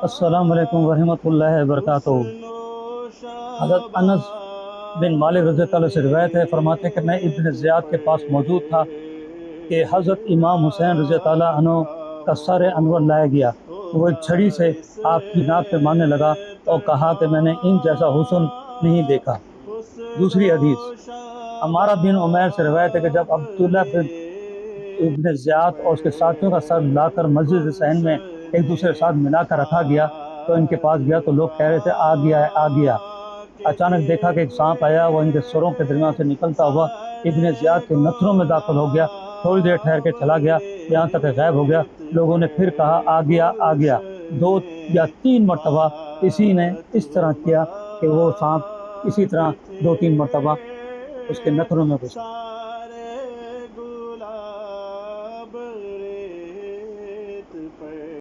السلام علیکم ورحمۃ اللہ وبرکاتہ۔ حضرت انس بن مالک رضی اللہ عنہ سے روایت ہے، فرماتے ہیں کہ میں ابن زیاد کے پاس موجود تھا کہ حضرت امام حسین رضی اللہ عنہ کا سر انور لایا گیا، وہ ایک چھڑی سے آپ کی ناک پہ مارنے لگا اور کہا کہ میں نے ان جیسا حسن نہیں دیکھا۔ دوسری حدیث عمارہ بن عمیر سے روایت ہے کہ جب عبداللہ بن ابن زیاد اور اس کے ساتھیوں کا سر لا کر مسجد حسین میں ایک دوسرے کے ساتھ ملا کر رکھا گیا تو ان کے پاس گیا تو لوگ کہہ رہے تھے آ گیا ہے آ گیا۔ اچانک دیکھا کہ ایک سانپ آیا، وہ ان کے سروں کے درمیان سے نکلتا ہوا ابن زیاد کے نتھنوں میں داخل ہو گیا، تھوڑی دیر ٹھہر کے چلا گیا یہاں تک کہ غائب ہو گیا۔ لوگوں نے پھر کہا آ گیا آ گیا۔ 2 یا 3 مرتبہ اسی نے اس طرح کیا کہ وہ سانپ اسی طرح 2 3 مرتبہ اس کے نتھنوں میں گھسا۔